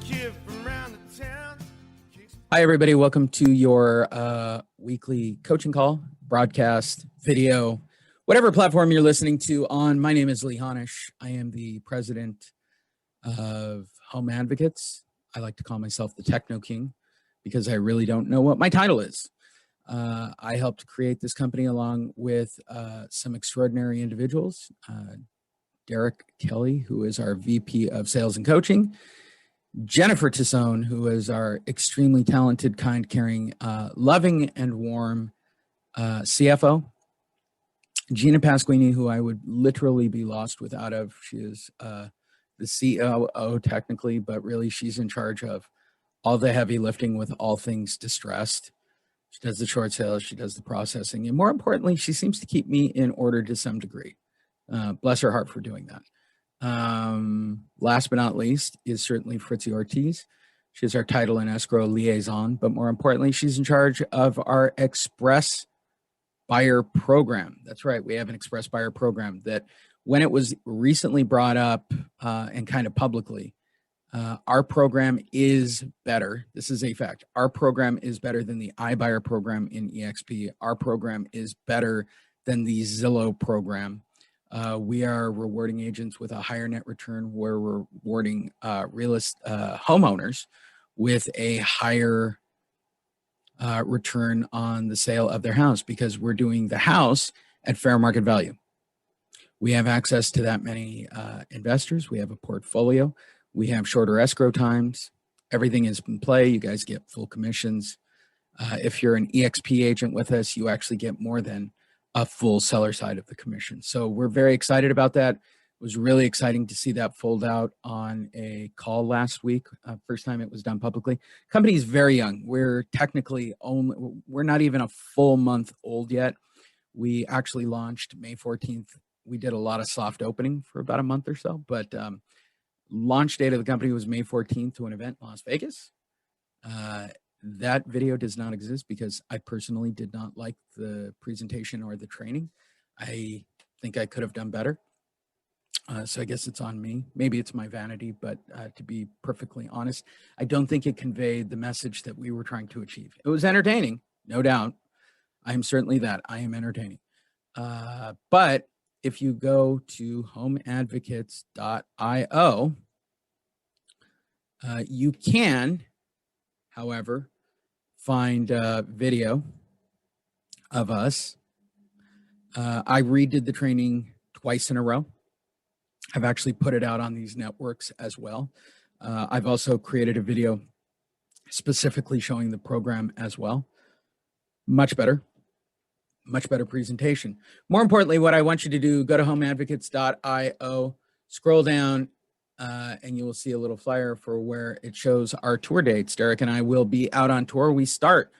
kid from round the town. Hi, everybody. Welcome to your weekly coaching call, broadcast, video, whatever platform you're listening to on. My name is Honish. I am the president of Home Advocates. I like to call myself the Techno King because I really don't know what my title is. I helped create this company along with some extraordinary individuals. Derek Kelly, who is our VP of Sales and Coaching. Jennifer Tassone, who is our extremely talented, kind, caring, loving, and warm CFO. Gina Pasquini, who I would literally be lost without of. She is the COO technically, but really she's in charge of all the heavy lifting with all things distressed. She does the short sales, she does the processing, and more importantly, she seems to keep me in order to some degree. Bless her heart for doing that. Last but not least is certainly Fritzi Ortiz. She's our title and escrow liaison, but more importantly, she's in charge of our express buyer program. That's right. We have an express buyer program that when it was recently brought up and kind of publicly, our program is better. This is a fact. Our program is better than the iBuyer program in EXP. Our program is better than the Zillow program. We are rewarding agents with a higher net return. We're rewarding homeowners with a higher return on the sale of their house because we're doing the house at fair market value. We have access to that many investors. We have a portfolio. We have shorter escrow times. Everything is in play. You guys get full commissions. If you're an EXP agent with us, you actually get more than a full seller side of the commission. So we're very excited about that. It was really exciting to see that fold out on a call last week. First time it was done publicly. Company is very young. We're not even a full month old yet. We actually launched May 14th. We did a lot of soft opening for about a month or so, but launch date of the company was May 14th to an event in Las Vegas. That video does not exist because I personally did not like the presentation or the training. I think I could have done better. So I guess it's on me. Maybe it's my vanity, but to be perfectly honest, I don't think it conveyed the message that we were trying to achieve. It was entertaining, no doubt. I am certainly that. I am entertaining. But if you go to homeadvocates.io, you can, however, find a video of us. I redid the training twice in a row. I've actually put it out on these networks as well. I've also created a video specifically showing the program as well. Much better presentation. More importantly, what I want you to do, go to homeadvocates.io, scroll down, and you will see a little flyer for where it shows our tour dates. Derek and I will be out on tour. We start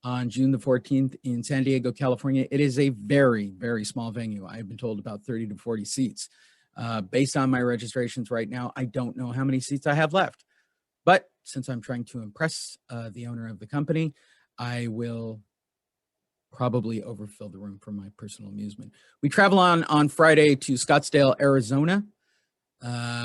on June the 14th in San Diego, California. It is a very, very small venue. I've been told about 30 to 40 seats. Based on my registrations right now, I don't know how many seats I have left. But since I'm trying to impress the owner of the company, I will probably overfill the room for my personal amusement. We travel on Friday to Scottsdale, Arizona.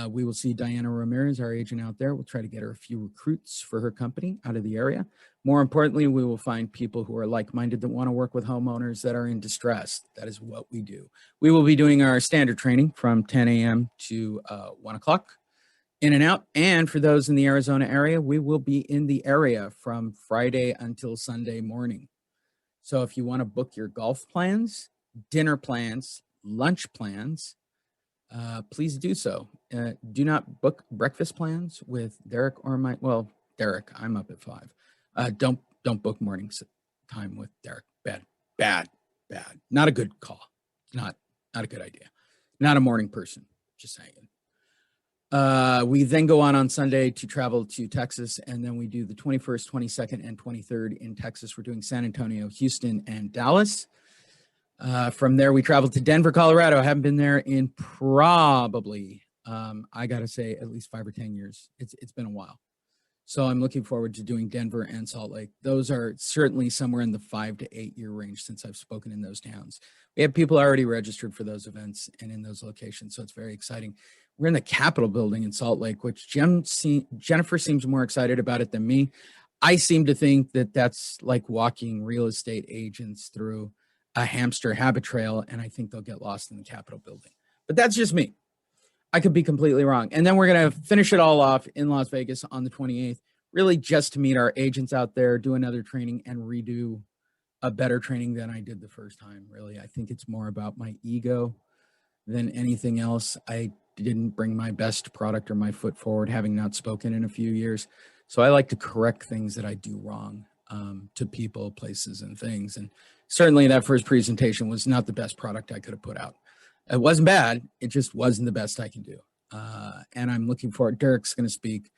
We will see Diana Ramirez, our agent out there. We'll try to get her a few recruits for her company out of the area. More importantly, we will find people who are like-minded that want to work with homeowners that are in distress. That is what we do. We will be doing our standard training from 10 a.m. to 1 o'clock, in and out. And for those in the Arizona area, we will be in the area from Friday until Sunday morning. So if you want to book your golf plans, dinner plans, lunch plans, please do so. Do not book breakfast plans with Derek or Derek, I'm up at 5. Don't book morning time with Derek. Bad. Not a good call. Not a good idea. Not a morning person. Just saying. We then go on Sunday to travel to Texas, and then we do the 21st, 22nd, and 23rd in Texas. We're doing San Antonio, Houston, and Dallas. From there, we traveled to Denver, Colorado. I haven't been there in probably, I got to say, at least 5 or 10 years. It's been a while. So I'm looking forward to doing Denver and Salt Lake. Those are certainly somewhere in the 5 to 8 year range since I've spoken in those towns. We have people already registered for those events and in those locations, so it's very exciting. We're in the Capitol building in Salt Lake, which Jennifer seems more excited about it than me. I seem to think that that's like walking real estate agents through a hamster habit trail, and I think they'll get lost in the Capitol building. But that's just me. I could be completely wrong. And then we're going to finish it all off in Las Vegas on the 28th, really just to meet our agents out there, do another training, and redo a better training than I did the first time. Really, I think it's more about my ego than anything else. I didn't bring my best product or my foot forward, having not spoken in a few years. So I like to correct things that I do wrong to people, places, and things. And certainly that first presentation was not the best product I could have put out. It wasn't bad. It just wasn't the best I can do. And I'm looking forward. Derek's going to speak.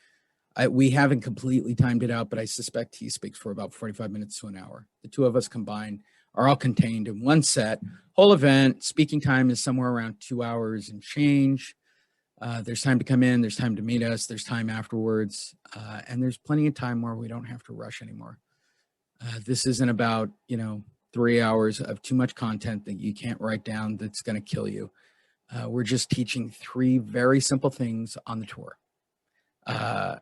We haven't completely timed it out, but I suspect he speaks for about 45 minutes to an hour. The two of us combined are all contained in one set. Whole event, speaking time is somewhere around 2 hours and change. There's time to come in, there's time to meet us, there's time afterwards, and there's plenty of time where we don't have to rush anymore. This isn't about, 3 hours of too much content that you can't write down that's going to kill you. We're just teaching 3 very simple things on the tour. How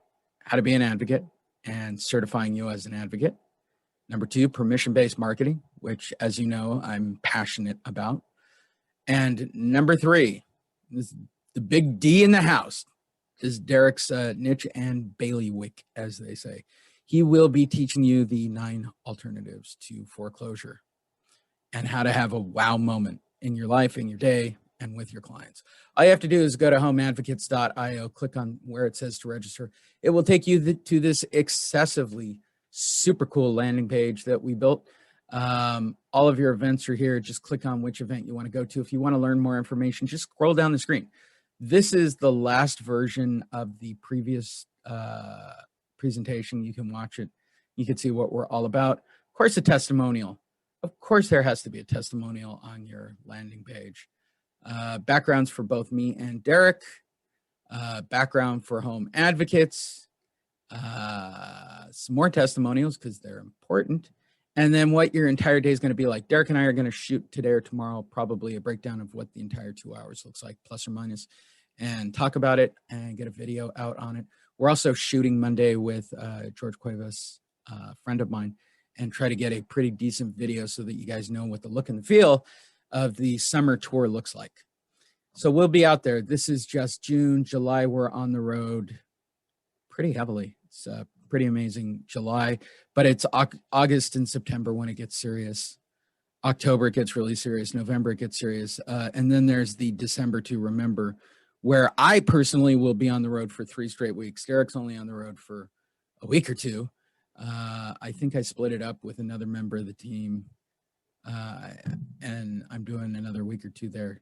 to be an advocate and certifying you as an advocate. Number 2, permission-based marketing, which, as you know, I'm passionate about. And number 3, this, the big D in the house, is Derek's niche and bailiwick, as they say. He will be teaching you the 9 alternatives to foreclosure and how to have a wow moment in your life, in your day, and with your clients. All you have to do is go to homeadvocates.io, click on where it says to register. It will take you to this excessively super cool landing page that we built. All of your events are here. Just click on which event you want to go to. If you want to learn more information, just scroll down the screen. This is the last version of the previous presentation. You can watch it. You can see what we're all about. Of course, a testimonial. Of course, there has to be a testimonial on your landing page. Backgrounds for both me and Derek. Background for home advocates. Some more testimonials because they're important. And then what your entire day is going to be like. Derek and I are going to shoot today or tomorrow probably a breakdown of what the entire 2 hours looks like, plus or minus, and talk about it and get a video out on it. We're also shooting Monday with George Cuevas, a friend of mine, and try to get a pretty decent video so that you guys know what the look and the feel of the summer tour looks like. So we'll be out there. This is just June. July, we're on the road pretty heavily. It's pretty amazing July, but it's August and September when it gets serious. October, it gets really serious. November, it gets serious. And then there's the December to remember, where I personally will be on the road for 3 straight weeks. Derek's only on the road for a week or 2. I think I split it up with another member of the team, and I'm doing another week or 2 there.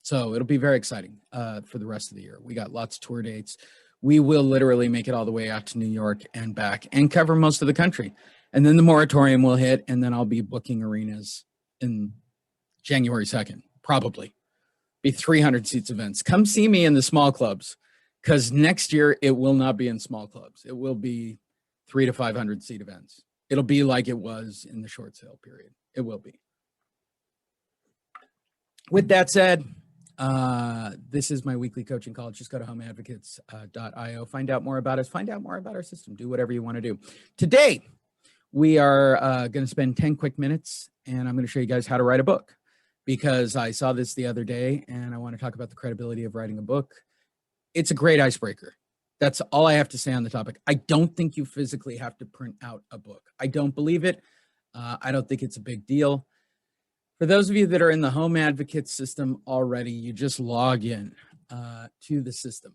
So it'll be very exciting for the rest of the year. We got lots of tour dates. We will literally make it all the way out to New York and back and cover most of the country. And then the moratorium will hit, and then I'll be booking arenas in January 2nd, probably. Be 300 seats events. Come see me in the small clubs, because next year it will not be in small clubs. It will be 300 to 500 seat events. It'll be like it was in the short sale period. It will be. With that said, this is my weekly coaching call. Just go to homeadvocates.io. Find out more about us. Find out more about our system. Do whatever you want to do. Today, we are going to spend 10 quick minutes, and I'm going to show you guys how to write a book, because I saw this the other day, and I want to talk about the credibility of writing a book. It's a great icebreaker. That's all I have to say on the topic. I don't think you physically have to print out a book. I don't believe it. I don't think it's a big deal. For those of you that are in the Home Advocate system already, you just log in to the system.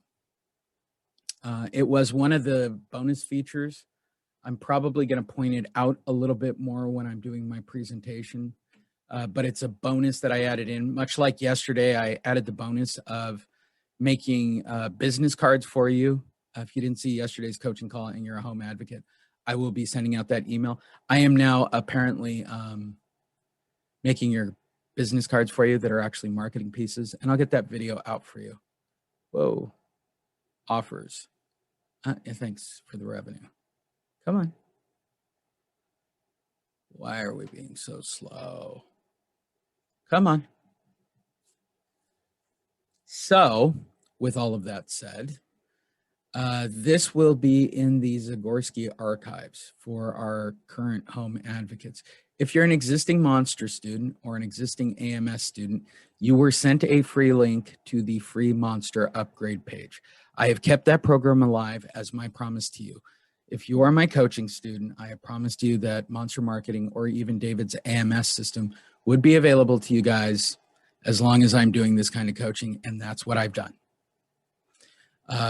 It was one of the bonus features. I'm probably going to point it out a little bit more when I'm doing my presentation, but it's a bonus that I added in. Much like yesterday, I added the bonus of making business cards for you. If you didn't see yesterday's coaching call and you're a home advocate, I will be sending out that email. I am now apparently making your business cards for you that are actually marketing pieces, and I'll get that video out for you. Whoa, offers. Yeah, thanks for the revenue. Come on. Why are we being so slow? Come on. So, with all of that said, this will be in the Zagorski archives for our current home advocates. If you're an existing Monster student or an existing AMS student, you were sent a free link to the free Monster upgrade page. I have kept that program alive as my promise to you. If you are my coaching student, I have promised you that Monster Marketing or even David's AMS system would be available to you guys as long as I'm doing this kind of coaching, and that's what I've done.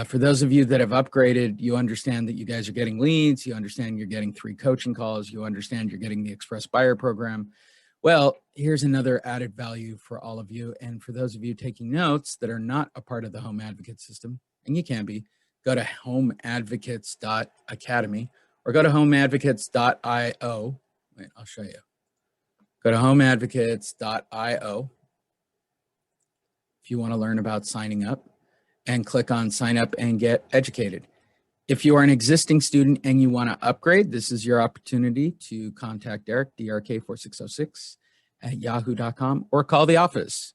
For those of you that have upgraded, you understand that you guys are getting leads, you understand you're getting 3 coaching calls, you understand you're getting the Express Buyer program. Well, here's another added value for all of you. And for those of you taking notes that are not a part of the Home Advocate system, and you can be, go to homeadvocates.academy or go to homeadvocates.io. Wait, I'll show you. Go to homeadvocates.io if you want to learn about signing up, and click on sign up and get educated. If you are an existing student and you want to upgrade, this is your opportunity to contact Derek, DRK4606 at yahoo.com, or call the office,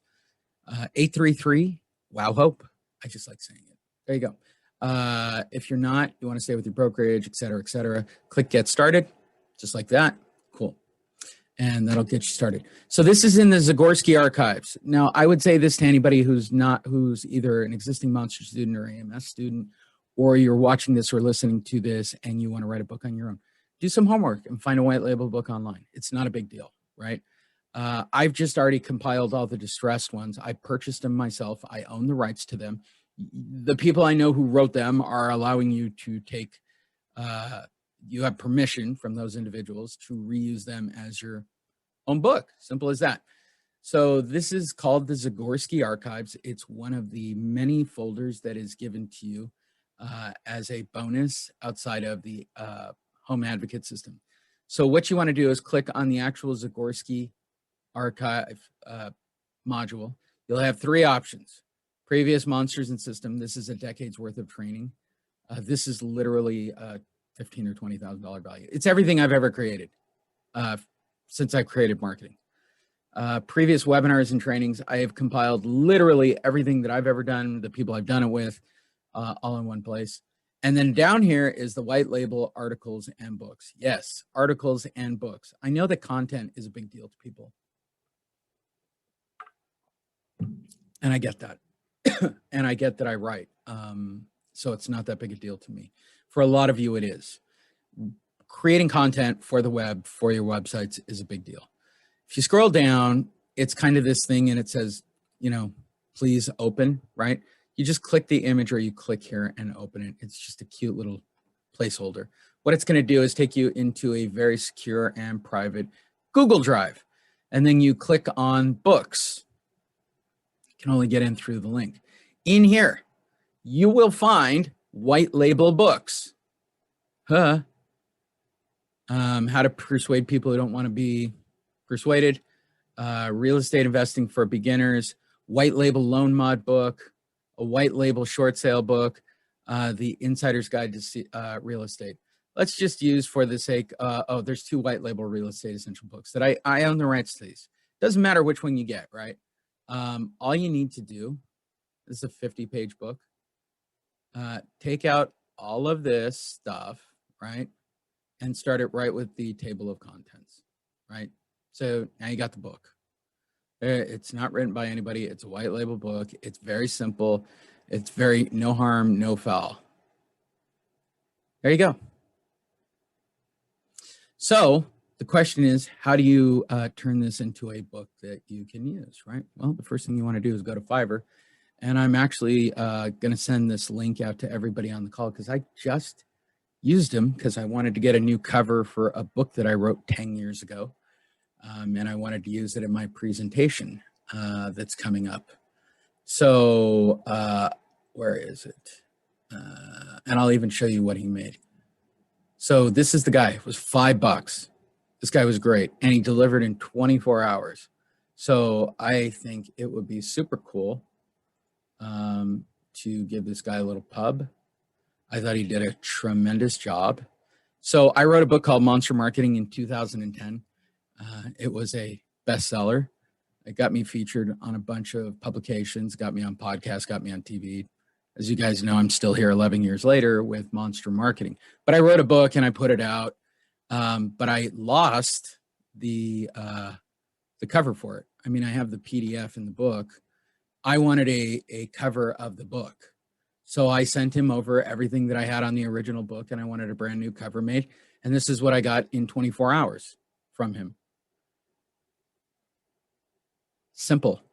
833 Wow Hope. I just like saying it. There you go. If you're not, you want to stay with your brokerage, et cetera, click get started, just like that. Cool. And that'll get you started. So this is in the Zagorski archives. Now, I would say this to anybody who's either an existing Monster student or AMS student, or you're watching this or listening to this and you want to write a book on your own. Do some homework and find a white label book online. It's not a big deal, right? I've just already compiled all the distressed ones. I purchased them myself. I own the rights to them. The people I know who wrote them are allowing you to take you have permission from those individuals to reuse them as your own book. Simple as that. So this is called the Zagorski Archives. It's one of the many folders that is given to you as a bonus outside of the Home Advocate system. So what you want to do is click on the actual Zagorski Archive module. You'll have 3 options. Previous Monsters and System. This is a decade's worth of training. This is literally $15,000 or $20,000 value. It's everything I've ever created since I've created marketing. Previous webinars and trainings, I have compiled literally everything that I've ever done, the people I've done it with, all in one place. And then down here is the white label articles and books. Yes, articles and books. I know that content is a big deal to people. And I get that. And I get that I write. So it's not that big a deal to me. For a lot of you, it is. Creating content for the web, for your websites, is a big deal. If you scroll down, it's kind of this thing and it says, you know, please open, right? You just click the image or you click here and open it. It's just a cute little placeholder. What it's going to do is take you into a very secure and private Google Drive. And then you click on books. You can only get in through the link. In here, you will find white label books. How to persuade people who don't want to be persuaded, real estate investing for beginners, white label loan mod book, a white label short sale book, the Insider's Guide to Real Estate. Let's just use for the sake, there's 2 white label real estate essential books that I own the rights to these. Doesn't matter which one you get, right? All you need to do, this is a 50-page book, take out all of this stuff, right? And start it right with the table of contents, right? So now you got the book. It's not written by anybody. It's a white label book. It's very simple. It's very no harm, no foul. There you go. So the question is, how do you turn this into a book that you can use, right? Well, the first thing you want to do is go to Fiverr. And I'm actually going to send this link out to everybody on the call because I just used them because I wanted to get a new cover for a book that I wrote 10 years ago. And I wanted to use it in my presentation that's coming up. So where is it? And I'll even show you what he made. So this is the guy. It was $5. This guy was great. And he delivered in 24 hours. So I think it would be super cool to give this guy a little pub. I thought he did a tremendous job. So I wrote a book called Monster Marketing in 2010. It was a bestseller. It got me featured on a bunch of publications, got me on podcasts, got me on TV. As you guys know, I'm still here 11 years later with Monster Marketing. But I wrote a book and I put it out, but I lost the cover for it. I mean, I have the PDF in the book. I wanted a cover of the book. So I sent him over everything that I had on the original book, and I wanted a brand new cover made. And this is what I got in 24 hours from him. Simple.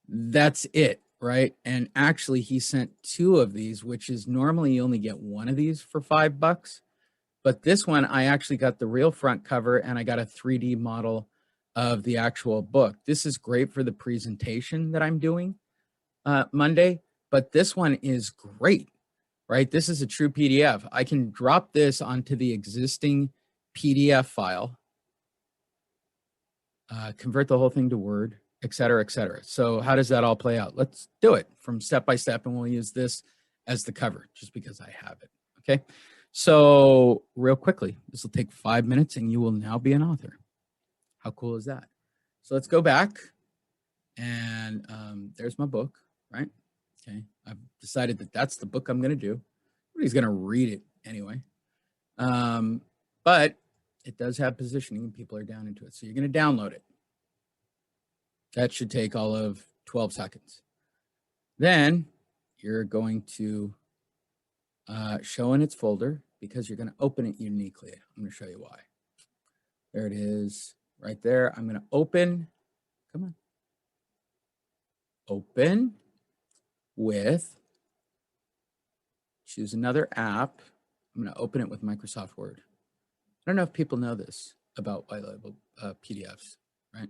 That's it, right? And actually, he sent 2 of these, which is normally you only get 1 of these for $5. But this one, I actually got the real front cover, and I got a 3D model of the actual book. This is great for the presentation that I'm doing Monday, but this one is great, right? This is a true PDF. I can drop this onto the existing PDF file, convert the whole thing to Word, et cetera, et cetera. So how does that all play out? Let's do it from step by step, and we'll use this as the cover just because I have it, okay? So real quickly, this will take 5 minutes, and you will now be an author. How cool is that? So let's go back, and there's my book, right? Okay, I've decided that that's the book I'm going to do. Nobody's going to read it anyway. But it does have positioning, and people are down into it. So you're going to download it. That should take all of 12 seconds. Then you're going to show in its folder because you're going to open it uniquely. I'm going to show you why. There it is right there. I'm going to open. Come on. Open with, choose another app. I'm going to open it with Microsoft Word. I don't know if people know this about whitelabel PDFs, right?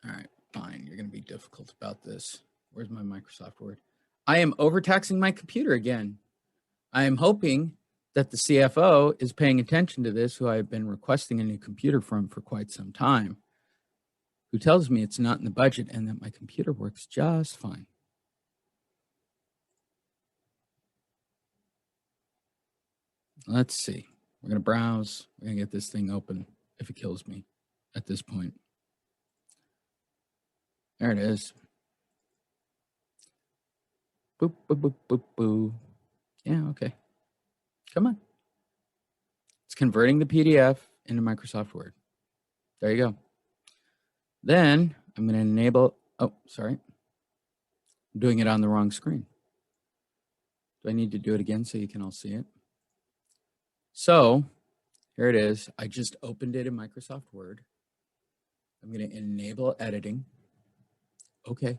All right, fine. You're going to be difficult about this. Where's my Microsoft Word? I am overtaxing my computer again. I am hoping that the CFO is paying attention to this, who I've been requesting a new computer from for quite some time, who tells me it's not in the budget and that my computer works just fine. Let's see. We're going to browse. We're going to get this thing open if it kills me at this point. There it is. Boop, boop, boop, boop, boop. Yeah, okay. Come on. It's converting the PDF into Microsoft Word. There you go. Then I'm going to enable, oh, sorry. I'm doing it on the wrong screen. Do I need to do it again so you can all see it? So here it is. I just opened it in Microsoft Word. I'm going to enable editing. Okay.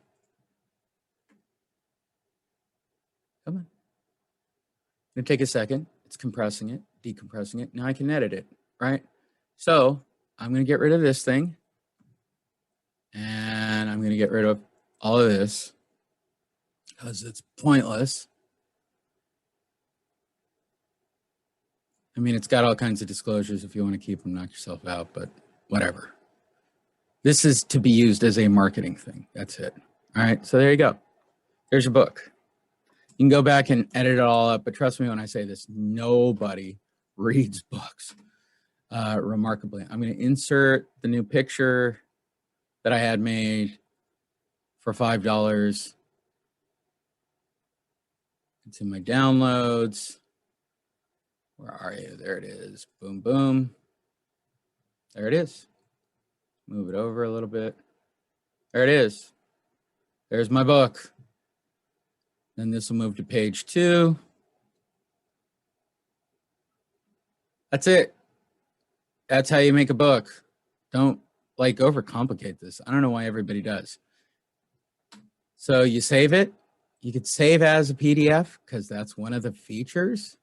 Come on. It's going to take a second. It's compressing it, decompressing it. Now I can edit it, right? So I'm going to get rid of this thing. And I'm going to get rid of all of this because it's pointless. I mean, it's got all kinds of disclosures. If you want to keep them, knock yourself out, but whatever. This is to be used as a marketing thing. That's it. All right. So there you go. There's your book. You can go back and edit it all up, but trust me when I say this, nobody reads books remarkably. I'm going to insert the new picture that I had made for $5. It's in my downloads. Where are you? There it is. Boom, boom. There it is. Move it over a little bit. There it is. There's my book. Then this will move to page 2. That's it. That's how you make a book. Don't like overcomplicate this. I don't know why everybody does. So you save it. You could save as a PDF because that's one of the features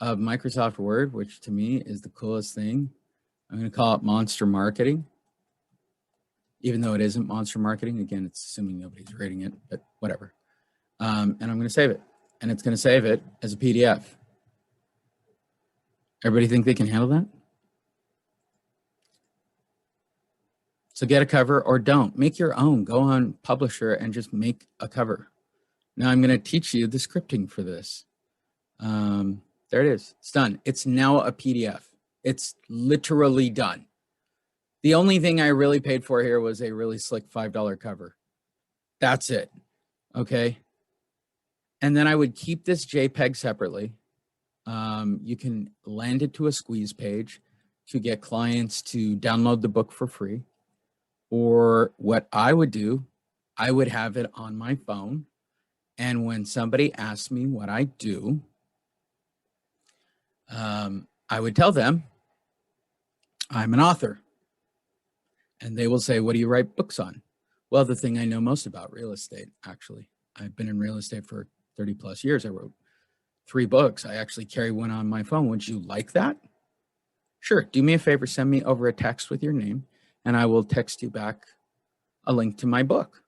of Microsoft Word, which to me is the coolest thing. I'm going to call it Monster Marketing, even though it isn't Monster Marketing. Again, it's assuming nobody's reading it, but whatever. And I'm going to save it, and it's going to save it as a PDF. Everybody think they can handle that? So get a cover or don't. Make your own. Go on Publisher and just make a cover. Now I'm going to teach you the scripting for this. There it is. It's done. It's now a PDF. It's literally done. The only thing I really paid for here was a really slick $5 cover. That's it. Okay. And then I would keep this JPEG separately. You can land it to a squeeze page to get clients to download the book for free. Or what I would do, I would have it on my phone. And when somebody asks me what I do, I would tell them I'm an author. And they will say, what do you write books on? Well, the thing I know most about, real estate, actually. I've been in real estate for 30 plus years. I wrote 3 books. I actually carry one on my phone. Would you like that? Sure. Do me a favor, send me over a text with your name, and I will text you back a link to my book.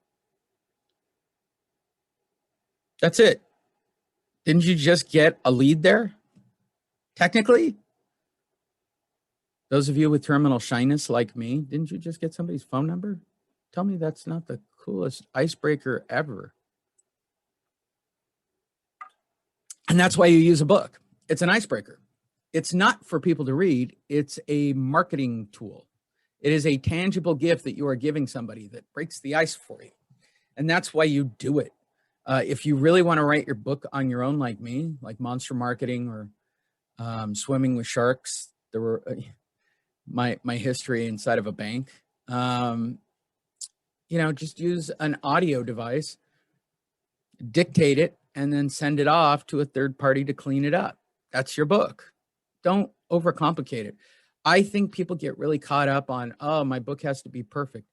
That's it. Didn't you just get a lead there? Technically, those of you with terminal shyness like me, didn't you just get somebody's phone number? Tell me that's not the coolest icebreaker ever. And that's why you use a book. It's an icebreaker. It's not for people to read. It's a marketing tool. It is a tangible gift that you are giving somebody that breaks the ice for you. And that's why you do it. If you really want to write your book on your own, like me, like Monster Marketing or Swimming with Sharks, there were my history inside of a bank. Just use an audio device, dictate it, and then send it off to a third party to clean it up. That's your book. Don't overcomplicate it. I think people get really caught up on, oh, my book has to be perfect.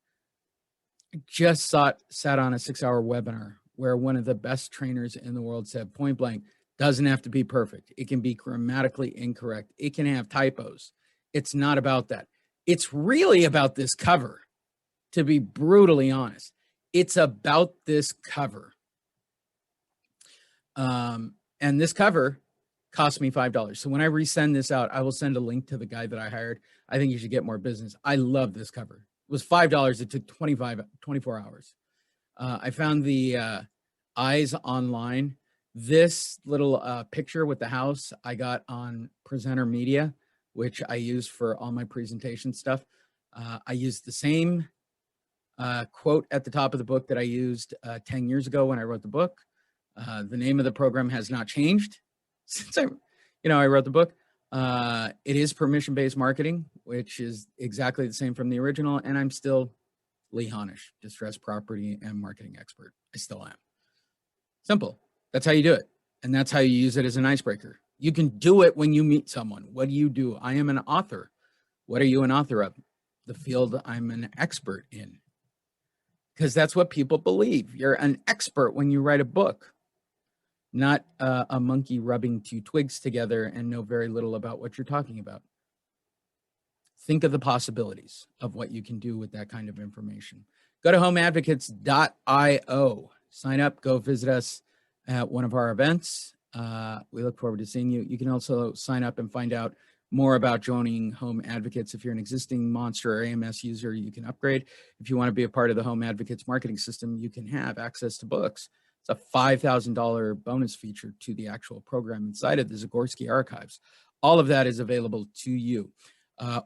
I just sat on a 6-hour webinar where one of the best trainers in the world said point blank, doesn't have to be perfect. It can be grammatically incorrect. It can have typos. It's not about that. It's really about this cover, to be brutally honest. It's about this cover. And this cover cost me $5. So when I resend this out, I will send a link to the guy that I hired. I think you should get more business. I love this cover. It was $5. It took 24 hours. I found the eyes online. This little picture with the house I got on Presenter Media, which I use for all my presentation stuff. I used the same quote at the top of the book that I used 10 years ago when I wrote the book. The name of the program has not changed since I wrote the book. It is permission-based marketing, which is exactly the same from the original. And I'm still Lee Honish, distressed property and marketing expert. I still am. Simple. That's how you do it. And that's how you use it as an icebreaker. You can do it when you meet someone. What do you do? I am an author. What are you an author of? The field I'm an expert in. Because that's what people believe. You're an expert when you write a book. Not a monkey rubbing 2 twigs together and know very little about what you're talking about. Think of the possibilities of what you can do with that kind of information. Go to homeadvocates.io. Sign up, go visit us at one of our events. We look forward to seeing you. You can also sign up and find out more about joining Home Advocates. If you're an existing Monster or AMS user, you can upgrade. If you want to be a part of the Home Advocates marketing system, you can have access to books. It's a $5,000 bonus feature to the actual program inside of the Zagorski archives. All of that is available to you.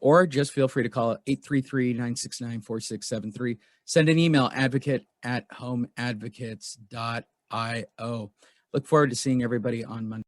Or just feel free to call 833-969-4673. Send an email, advocate@homeadvocates.io. Look forward to seeing everybody on Monday.